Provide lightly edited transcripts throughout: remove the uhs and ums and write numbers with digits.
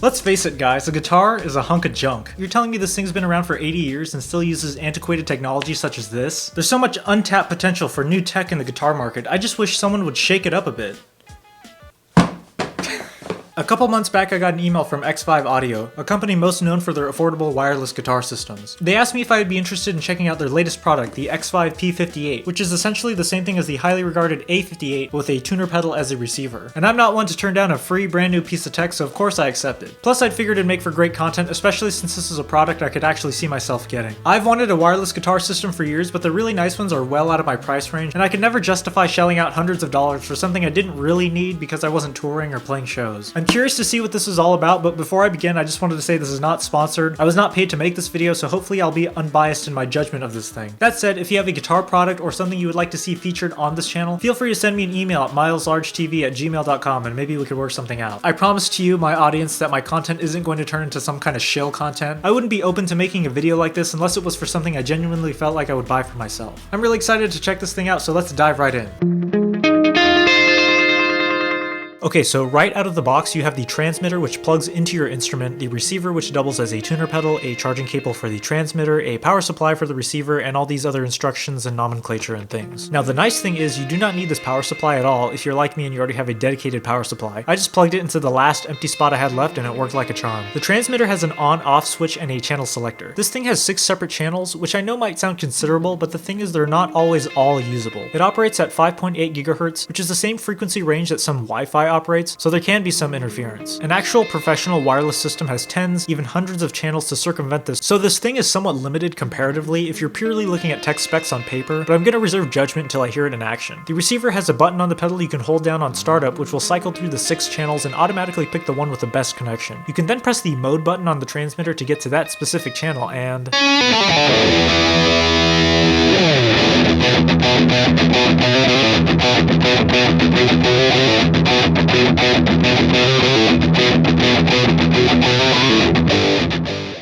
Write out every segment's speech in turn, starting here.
Let's face it guys, a guitar is a hunk of junk. You're telling me this thing's been around for 80 years and still uses antiquated technology such as this? There's so much untapped potential for new tech in the guitar market, I just wish someone would shake it up a bit. A couple months back I got an email from Xvive Audio, a company most known for their affordable wireless guitar systems. They asked me if I would be interested in checking out their latest product, the Xvive P58, which is essentially the same thing as the highly regarded A58 with a tuner pedal as a receiver. And I'm not one to turn down a free brand new piece of tech, so of course I accepted. Plus I'd figured it'd make for great content, especially since this is a product I could actually see myself getting. I've wanted a wireless guitar system for years, but the really nice ones are well out of my price range, and I could never justify shelling out hundreds of dollars for something I didn't really need because I wasn't touring or playing shows. I'm curious to see what this is all about, but before I begin, I just wanted to say this is not sponsored. I was not paid to make this video, so hopefully I'll be unbiased in my judgment of this thing. That said, if you have a guitar product or something you would like to see featured on this channel, feel free to send me an email at mileslargetv@gmail.com and maybe we could work something out. I promise to you, my audience, that my content isn't going to turn into some kind of shill content. I wouldn't be open to making a video like this unless it was for something I genuinely felt like I would buy for myself. I'm really excited to check this thing out, so let's dive right in. Okay, so right out of the box you have the transmitter which plugs into your instrument, the receiver which doubles as a tuner pedal, a charging cable for the transmitter, a power supply for the receiver, and all these other instructions and nomenclature and things. Now the nice thing is you do not need this power supply at all if you're like me and you already have a dedicated power supply. I just plugged it into the last empty spot I had left and it worked like a charm. The transmitter has an on-off switch and a channel selector. This thing has 6 separate channels, which I know might sound considerable, but the thing is they're not always all usable. It operates at 5.8 GHz, which is the same frequency range that some Wi-Fi operates, so there can be some interference. An actual professional wireless system has tens, even hundreds of channels to circumvent this, so this thing is somewhat limited comparatively if you're purely looking at tech specs on paper, but I'm gonna reserve judgment until I hear it in action. The receiver has a button on the pedal you can hold down on startup, which will cycle through the 6 channels and automatically pick the one with the best connection. You can then press the mode button on the transmitter to get to that specific channel and...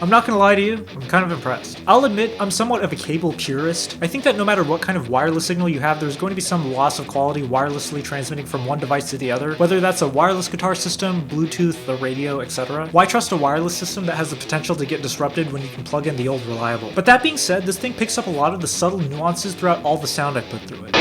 I'm not gonna lie to you, I'm kind of impressed. I'll admit, I'm somewhat of a cable purist. I think that no matter what kind of wireless signal you have, there's going to be some loss of quality wirelessly transmitting from one device to the other, whether that's a wireless guitar system, Bluetooth, the radio, etc. Why trust a wireless system that has the potential to get disrupted when you can plug in the old reliable? But that being said, this thing picks up a lot of the subtle nuances throughout all the sound I put through it.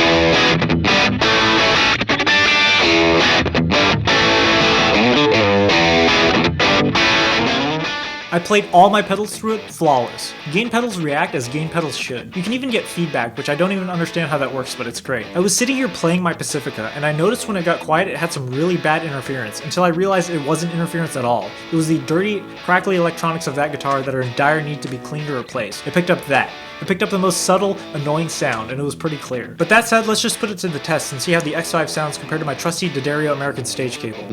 I played all my pedals through it flawless. Gain pedals react as gain pedals should. You can even get feedback, which I don't even understand how that works, but it's great. I was sitting here playing my Pacifica, and I noticed when it got quiet it had some really bad interference, until I realized it wasn't interference at all. It was the dirty, crackly electronics of that guitar that are in dire need to be cleaned or replaced. It picked up that. It picked up the most subtle, annoying sound, and it was pretty clear. But that said, let's just put it to the test and see how the Xvive sounds compared to my trusty D'Addario American stage cable.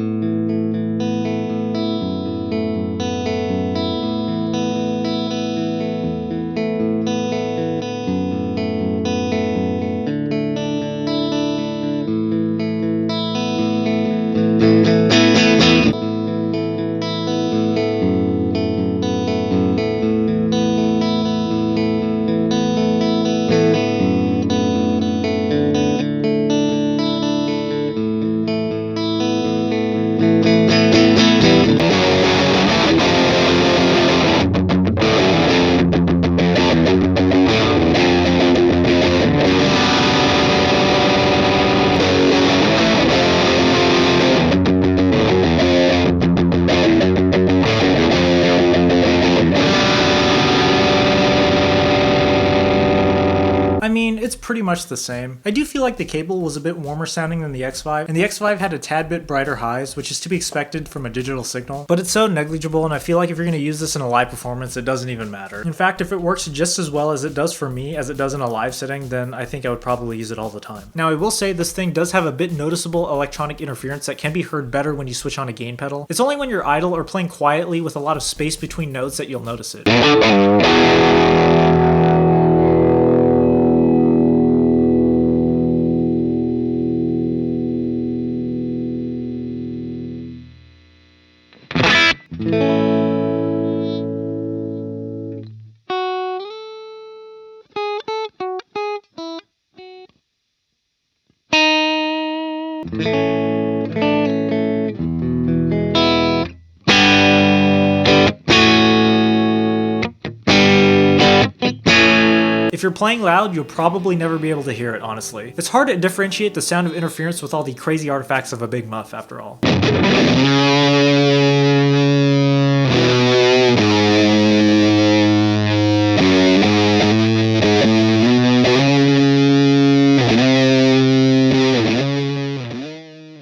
I mean, it's pretty much the same. I do feel like the cable was a bit warmer sounding than the Xvive, and the Xvive had a tad bit brighter highs, which is to be expected from a digital signal, but it's so negligible, and I feel like if you're going to use this in a live performance, it doesn't even matter. In fact, if it works just as well as it does for me as it does in a live setting, then I think I would probably use it all the time. Now, I will say this thing does have a bit noticeable electronic interference that can be heard better when you switch on a gain pedal. It's only when you're idle or playing quietly with a lot of space between notes that you'll notice it. you're playing loud, you'll probably never be able to hear it, honestly. It's hard to differentiate the sound of interference with all the crazy artifacts of a big muff, after all.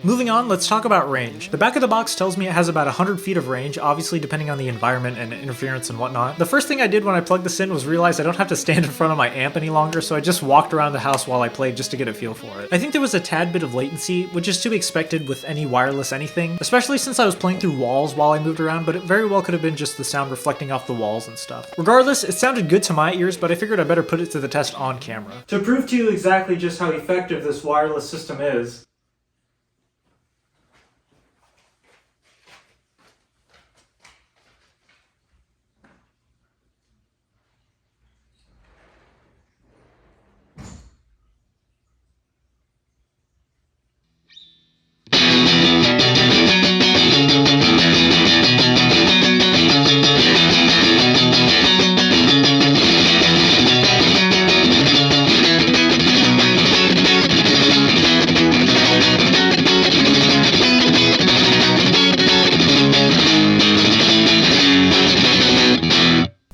Moving on, let's talk about range. The back of the box tells me it has about 100 feet of range, obviously depending on the environment and interference and whatnot. The first thing I did when I plugged this in was realize I don't have to stand in front of my amp any longer, so I just walked around the house while I played just to get a feel for it. I think there was a tad bit of latency, which is to be expected with any wireless anything, especially since I was playing through walls while I moved around, but it very well could have been just the sound reflecting off the walls and stuff. Regardless, it sounded good to my ears, but I figured I better put it to the test on camera. To prove to you exactly just how effective this wireless system is,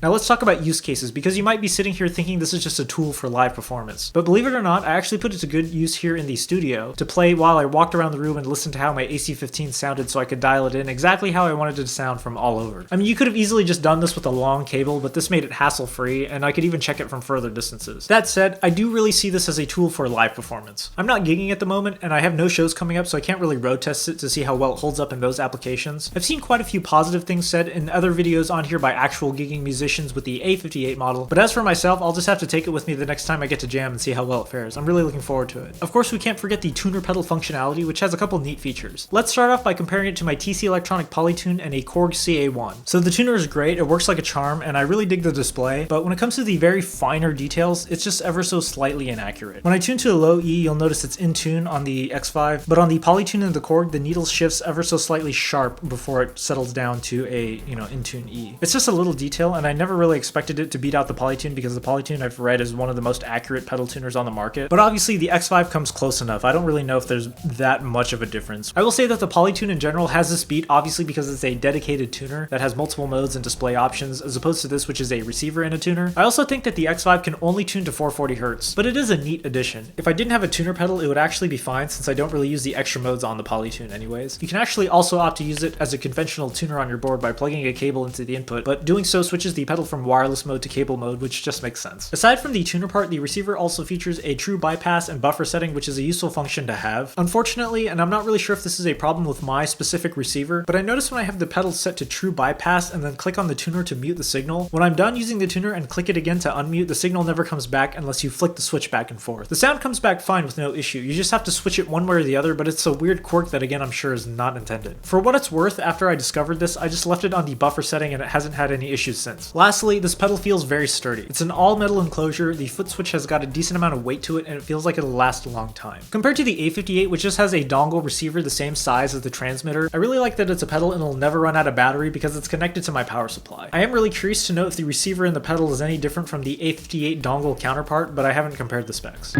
now let's talk about use cases, because you might be sitting here thinking this is just a tool for live performance. But believe it or not, I actually put it to good use here in the studio to play while I walked around the room and listened to how my AC-15 sounded so I could dial it in exactly how I wanted it to sound from all over. I mean, you could have easily just done this with a long cable, but this made it hassle-free, and I could even check it from further distances. That said, I do really see this as a tool for live performance. I'm not gigging at the moment, and I have no shows coming up, so I can't really road test it to see how well it holds up in those applications. I've seen quite a few positive things said in other videos on here by actual gigging musicians with the A58 model, but as for myself, I'll just have to take it with me the next time I get to jam and see how well it fares. I'm really looking forward to it. Of course, we can't forget the tuner pedal functionality, which has a couple neat features. Let's start off by comparing it to my TC Electronic Polytune and a Korg CA1. So the tuner is great, it works like a charm, and I really dig the display, but when it comes to the very finer details, it's just ever so slightly inaccurate. When I tune to a low E, you'll notice it's in tune on the Xvive, but on the Polytune and the Korg, the needle shifts ever so slightly sharp before it settles down to a, in tune E. It's just a little detail, and I never really expected it to beat out the Polytune because the Polytune I've read is one of the most accurate pedal tuners on the market, but obviously the Xvive comes close enough. I don't really know if there's that much of a difference. I will say that the Polytune in general has this beat, obviously because it's a dedicated tuner that has multiple modes and display options, as opposed to this, which is a receiver and a tuner. I also think that the Xvive can only tune to 440 Hz, but it is a neat addition. If I didn't have a tuner pedal, it would actually be fine since I don't really use the extra modes on the Polytune anyways. You can actually also opt to use it as a conventional tuner on your board by plugging a cable into the input, but doing so switches the pedal from wireless mode to cable mode, which just makes sense. Aside from the tuner part, the receiver also features a true bypass and buffer setting, which is a useful function to have. Unfortunately, and I'm not really sure if this is a problem with my specific receiver, but I notice when I have the pedal set to true bypass and then click on the tuner to mute the signal, when I'm done using the tuner and click it again to unmute, the signal never comes back unless you flick the switch back and forth. The sound comes back fine with no issue, you just have to switch it one way or the other, but it's a weird quirk that again I'm sure is not intended. For what it's worth, after I discovered this, I just left it on the buffer setting and it hasn't had any issues since. Lastly, this pedal feels very sturdy. It's an all metal enclosure, the foot switch has got a decent amount of weight to it, and it feels like it'll last a long time. Compared to the A58, which just has a dongle receiver the same size as the transmitter, I really like that it's a pedal and it'll never run out of battery because it's connected to my power supply. I am really curious to know if the receiver in the pedal is any different from the A58 dongle counterpart, but I haven't compared the specs.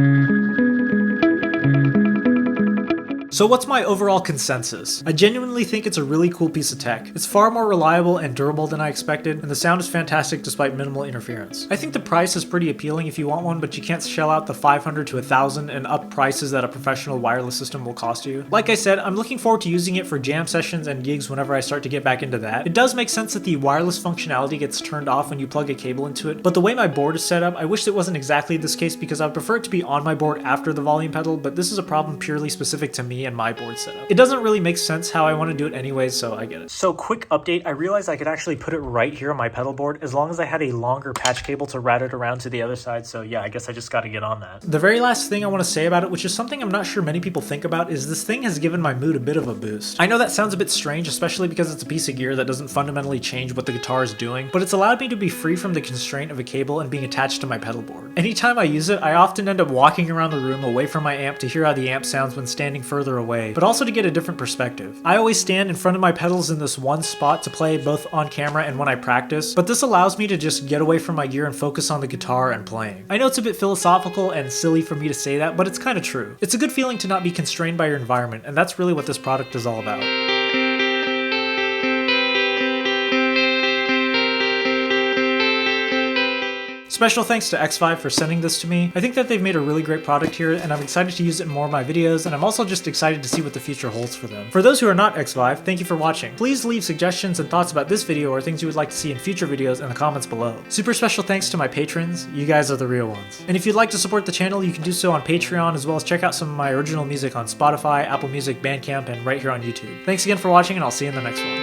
So what's my overall consensus? I genuinely think it's a really cool piece of tech. It's far more reliable and durable than I expected, and the sound is fantastic despite minimal interference. I think the price is pretty appealing if you want one, but you can't shell out the $500 to $1,000 and up prices that a professional wireless system will cost you. Like I said, I'm looking forward to using it for jam sessions and gigs whenever I start to get back into that. It does make sense that the wireless functionality gets turned off when you plug a cable into it, but the way my board is set up, I wish it wasn't exactly this case because I would prefer it to be on my board after the volume pedal, but this is a problem purely specific to me and my board setup. It doesn't really make sense how I want to do it anyways, so I get it. So quick update, I realized I could actually put it right here on my pedal board as long as I had a longer patch cable to route it around to the other side, so yeah, I guess I just got to get on that. The very last thing I want to say about it, which is something I'm not sure many people think about, is this thing has given my mood a bit of a boost. I know that sounds a bit strange, especially because it's a piece of gear that doesn't fundamentally change what the guitar is doing, but it's allowed me to be free from the constraint of a cable and being attached to my pedal board. Anytime I use it, I often end up walking around the room away from my amp to hear how the amp sounds when standing further away, but also to get a different perspective. I always stand in front of my pedals in this one spot to play both on camera and when I practice, but this allows me to just get away from my gear and focus on the guitar and playing. I know it's a bit philosophical and silly for me to say that, but it's kind of true. It's a good feeling to not be constrained by your environment, and that's really what this product is all about. Special thanks to Xvive for sending this to me. I think that they've made a really great product here, and I'm excited to use it in more of my videos, and I'm also just excited to see what the future holds for them. For those who are not Xvive, thank you for watching. Please leave suggestions and thoughts about this video or things you would like to see in future videos in the comments below. Super special thanks to my patrons. You guys are the real ones. And if you'd like to support the channel, you can do so on Patreon, as well as check out some of my original music on Spotify, Apple Music, Bandcamp, and right here on YouTube. Thanks again for watching, and I'll see you in the next one.